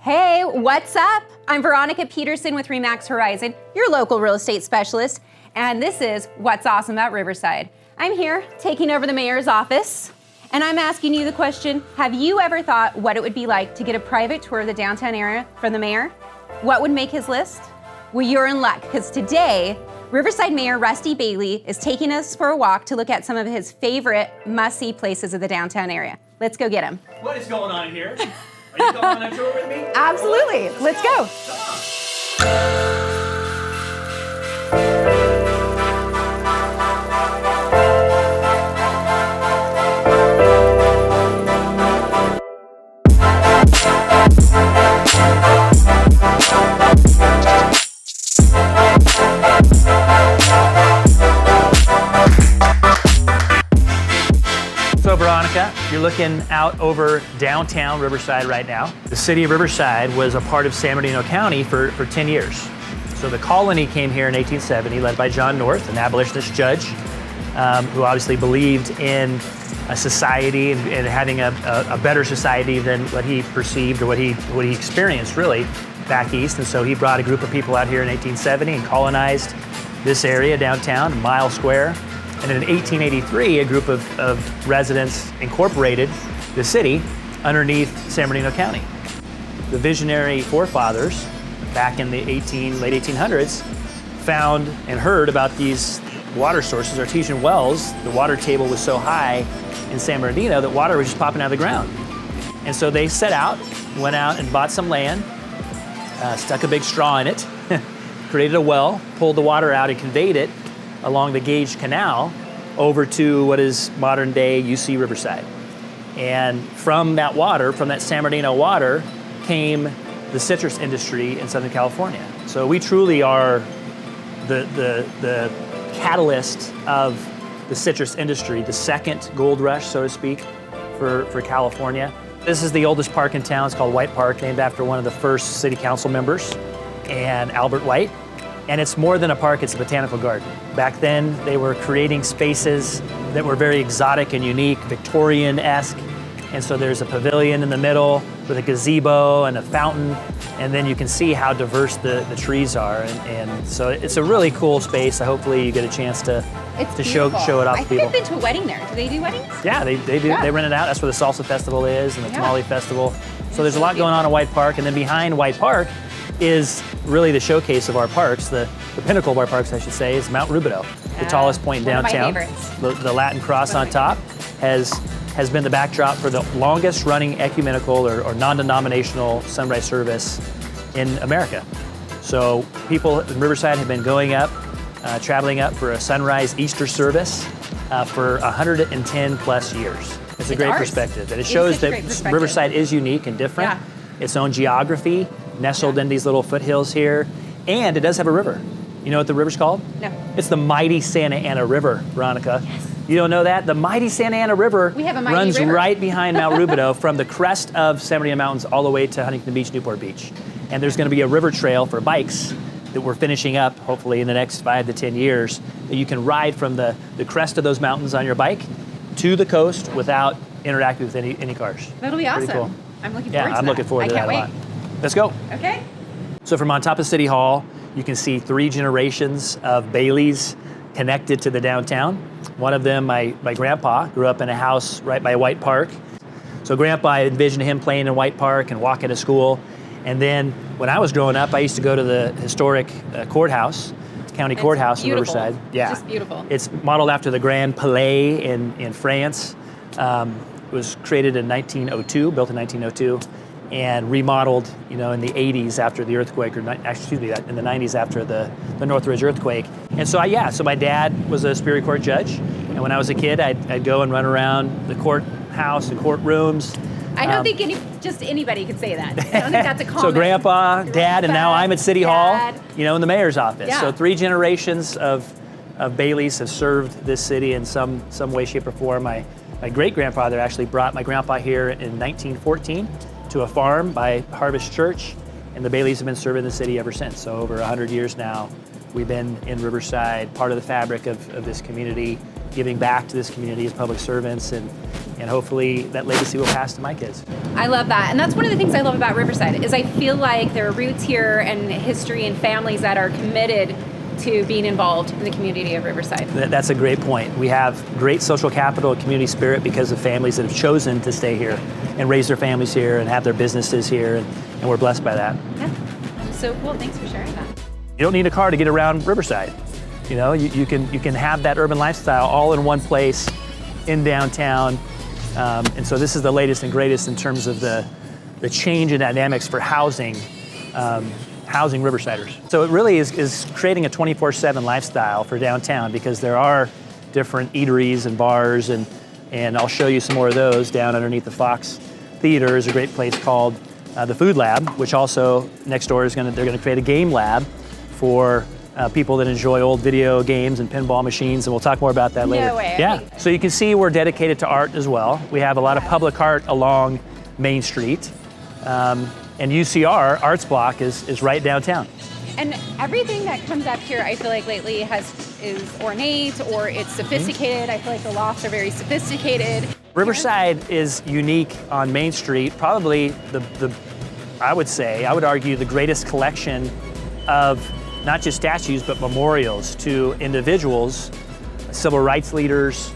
Hey, what's up? I'm Veronica Peterson with RE/MAX Horizon, your local real estate specialist, and this is What's Awesome About Riverside. I'm here taking over the mayor's office, and I'm asking you the question, have you ever thought what it would be like to get a private tour of the downtown area from the mayor? What would make his list? Well, you're in luck, because today, Riverside Mayor Rusty Bailey is taking us for a walk to look at some of his favorite must-see places of the downtown area. Let's go get him. What is going on here? Are you going on a tour with me? Absolutely. Let's go. Come on. So Veronica, you're looking out over downtown Riverside right now. The city of Riverside was a part of San Bernardino County for 10 years. So the colony came here in 1870, led by John North, an abolitionist judge, who obviously believed in a society and having a better society than what he perceived or what he experienced really back east. And so he brought a group of people out here in 1870 and colonized this area downtown, a mile square. And in 1883, a group of residents incorporated the city underneath San Bernardino County. The visionary forefathers back in the late 1800s found and heard about these water sources, artesian wells. The water table was so high in San Bernardino that water was just popping out of the ground. And so they set out, went out and bought some land, stuck a big straw in it, created a well, pulled the water out and conveyed it along the Gage Canal over to what is modern day UC Riverside. And from that water, from that San Bernardino water, came the citrus industry in Southern California. So we truly are the catalyst of the citrus industry, the second gold rush, so to speak, for California. This is the oldest park in town. It's called White Park, named after one of the first city council members, and Albert White. And it's more than a park, it's a botanical garden. Back then, they were creating spaces that were very exotic and unique, Victorian-esque. And so there's a pavilion in the middle with a gazebo and a fountain. And then you can see how diverse the trees are. And so it's a really cool space. Hopefully you get a chance to show it off to people. I think I've been to a wedding there. Do they do weddings? Yeah, they do. Yeah. They rent it out. That's where the Salsa Festival is and the Tamale Festival. So there's a lot going on in White Park. And then behind White Park is really the showcase of our parks, the pinnacle of our parks, I should say, is Mount Rubidoux, the tallest point downtown. The Latin cross on top has been the backdrop for the longest running ecumenical or non-denominational sunrise service in America. So people in Riverside have been going up, traveling up for a sunrise Easter service for 110 plus years. It's a great perspective, and it shows that Riverside is unique and different. Yeah. Its own geography, nestled in these little foothills here, and it does have a river. You know what the river's called? No. It's the mighty Santa Ana River, Veronica. Yes. You don't know that? The mighty Santa Ana River runs right behind Mount Rubidoux from the crest of San Bernardino Mountains all the way to Huntington Beach, Newport Beach. And there's going to be a river trail for bikes that we're finishing up, hopefully in the next 5 to 10 years, that you can ride from the crest of those mountains on your bike to the coast without interacting with any cars. That'll be awesome. Pretty cool. I'm looking forward to that. Yeah, I'm looking forward to that a lot. Let's go. Okay. So from on top of City Hall, you can see 3 generations of Baileys connected to the downtown. One of them, my grandpa, grew up in a house right by White Park. So grandpa, I envisioned him playing in White Park and walking to school. And then when I was growing up, I used to go to the historic courthouse, county courthouse in Riverside. Yeah. It's just beautiful. It's modeled after the Grand Palais in France. It was created in 1902, built in 1902. And remodeled, in the 80s after the earthquake, in the 90s after the Northridge earthquake. And so my dad was a Superior Court judge, and when I was a kid, I'd go and run around the courthouse, the courtrooms. I don't think anybody could say that. I don't think that's a common. So Grandpa, Dad, and now I'm at City Hall, in the mayor's office. Yeah. So 3 generations of Baileys have served this city in some way, shape, or form. My great-grandfather actually brought my grandpa here in 1914 to a farm by Harvest Church, and the Baileys have been serving the city ever since. So over 100 years now, we've been in Riverside, part of the fabric of this community, giving back to this community as public servants, and hopefully that legacy will pass to my kids. I love that. And that's one of the things I love about Riverside is I feel like there are roots here and history and families that are committed to being involved in the community of Riverside. That's a great point. We have great social capital and community spirit because of families that have chosen to stay here and raise their families here and have their businesses here, and we're blessed by that. Yeah, so cool. Thanks for sharing that. You don't need a car to get around Riverside. You know, you can have that urban lifestyle all in one place in downtown. And so this is the latest and greatest in terms of the change in dynamics for housing Riversiders. So it really is creating a 24/7 lifestyle for downtown, because there are different eateries and bars, and I'll show you some more of those down underneath the Fox Theater. Is a great place called the Food Lab, which also next door they're going to create a game lab for people that enjoy old video games and pinball machines, and we'll talk more about that later. No way. Yeah. So you can see we're dedicated to art as well. We have a lot of public art along Main Street. And UCR Arts Block is right downtown. And everything that comes up here, I feel like lately is ornate or it's sophisticated. I feel like the lofts are very sophisticated. Riverside is unique on Main Street, probably I would argue the greatest collection of not just statues, but memorials to individuals, civil rights leaders,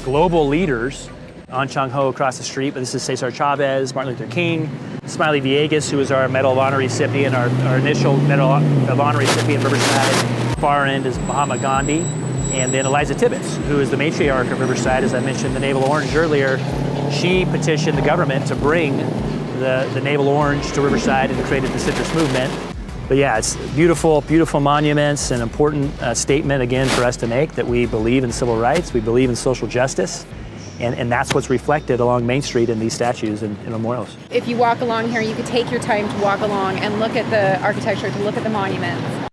global leaders. On Chung Ho across the street, but this is Cesar Chavez, Martin Luther King, Smiley Villegas, who was our Medal of Honor recipient, our initial Medal of Honor recipient in Riverside. Far end is Mahatma Gandhi, and then Eliza Tibbetts, who is the matriarch of Riverside. As I mentioned, the Naval Orange earlier, she petitioned the government to bring the Naval Orange to Riverside and created the citrus movement. But yeah, it's beautiful, beautiful monuments, an important statement again for us to make that we believe in civil rights, we believe in social justice. And that's what's reflected along Main Street in these statues and memorials. If you walk along here, you could take your time to walk along and look at the architecture, to look at the monuments.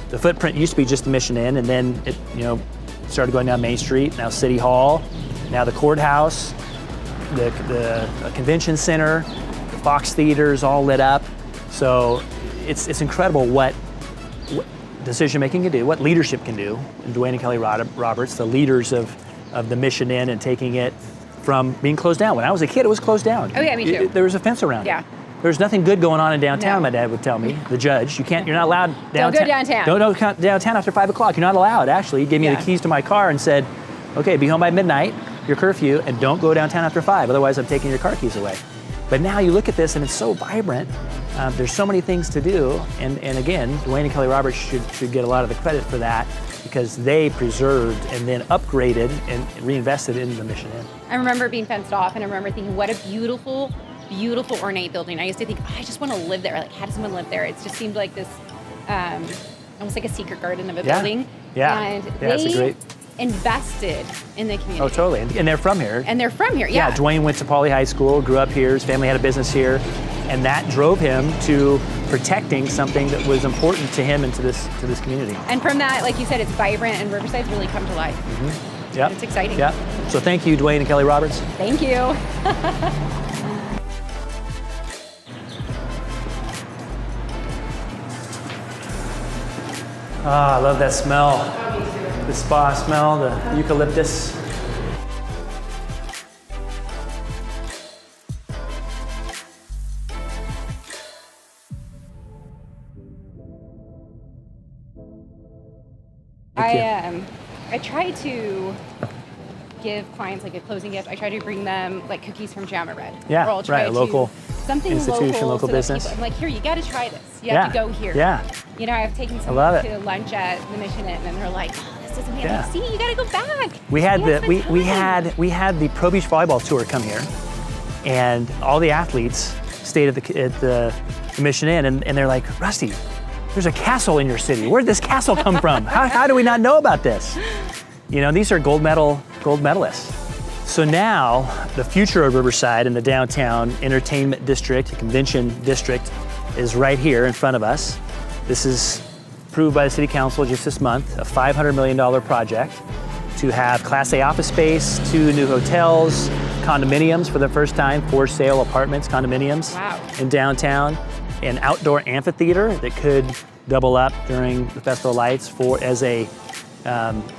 The footprint used to be just the Mission Inn, and then it started going down Main Street, now City Hall, now the courthouse, the convention center, the Fox Theater is all lit up. So it's incredible what decision making can do, what leadership can do. And Dwayne and Kelly Roberts, the leaders of the Mission Inn, and taking it from being closed down. When I was a kid, it was closed down. Oh yeah, me too. There was a fence around it. There's nothing good going on in downtown, No. My dad would tell me, the judge. You're not allowed downtown. Don't go downtown. Don't go downtown after 5 o'clock. You're not allowed, actually. He gave me the keys to my car and said, okay, be home by midnight, your curfew, and don't go downtown after 5, otherwise I'm taking your car keys away. But now you look at this and it's so vibrant. There's so many things to do, and again, Dwayne and Kelly Roberts should get a lot of the credit for that, because they preserved and then upgraded and reinvested in the Mission Inn. I remember being fenced off, and I remember thinking, what a beautiful, beautiful ornate building. I used to think, I just want to live there. Like, how does someone live there? It just seemed like this, almost like a secret garden of a building. Yeah. And that's a great. Invested in the community. Oh, totally. And they're from here. And they're from here, yeah. Dwayne went to Pauley High School, grew up here, his family had a business here, and that drove him to protecting something that was important to him and to this community. And from that, like you said, it's vibrant, and Riverside's really come to life. Mm-hmm. Yeah. It's exciting. Yeah. So thank you, Dwayne and Kelly Roberts. Thank you. I love that smell. The spa smell, the eucalyptus. I try to give clients like a closing gift. I try to bring them like cookies from Jam Red. Yeah, or I'll try right, a local something institution, local so that business. I'm like, here, you got to try this. You have to go here. Yeah. You know, I've taken love someone it. to lunch at the Mission Inn, and they're like, oh, this doesn't mean Yeah. like, see, you got to go back. We had We we had the Pro Beach volleyball tour come here, and all the athletes stayed at the Mission Inn, and they're like, Rusty, there's a castle in your city. Where'd this castle come from? How do we not know about this? You know, these are gold medalists. So now the future of Riverside and the downtown entertainment district, the convention district, is right here in front of us. This is approved by the City Council just this month, a $500 million project to have Class A office space, 2 new hotels, condominiums for the first time, for sale apartments, condominiums Wow. in downtown. an outdoor amphitheater that could double up during the festival lights as a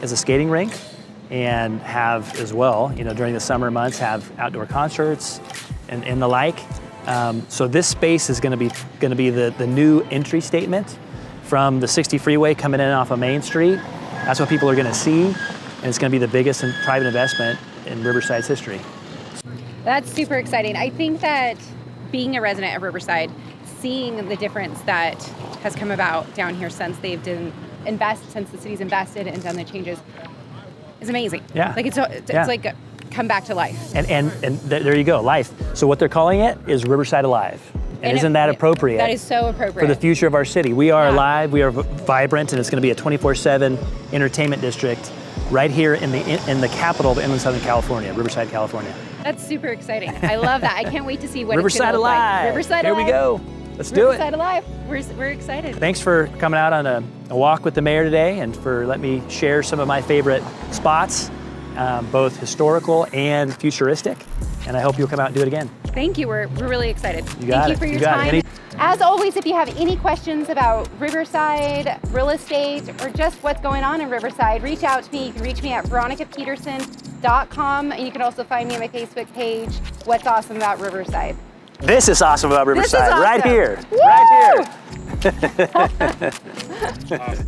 skating rink, and have as well, during the summer months, have outdoor concerts and the like. So this space is going to be the new entry statement from the 60 freeway coming in off of Main Street. That's what people are going to see, and it's going to be the biggest private investment in Riverside's history. That's super exciting. I think that being a resident of Riverside, seeing the difference that has come about down here since they've since the city's invested and done the changes is amazing. Yeah. Like it's like come back to life. And there you go, life. So what they're calling it is Riverside Alive. And isn't that appropriate? That is so appropriate. For the future of our city. We are alive, we are vibrant, and it's going to be a 24/7 entertainment district right here in the capital of inland Southern California, Riverside, California. That's super exciting. I love that. I can't wait to see what Riverside it's going to look Alive. like. Riverside Here Alive. we go. Let's do it. Riverside Alive. We're excited. Thanks for coming out on a walk with the mayor today, and for letting me share some of my favorite spots, both historical and futuristic. And I hope you'll come out and do it again. Thank you. We're really excited. Thank you for your time. As always, if you have any questions about Riverside, real estate, or just what's going on in Riverside, reach out to me. You can reach me at veronicapeterson.com, and you can also find me on my Facebook page, What's Awesome About Riverside. This is awesome about Riverside, awesome. right here. Woo! Right here. Awesome.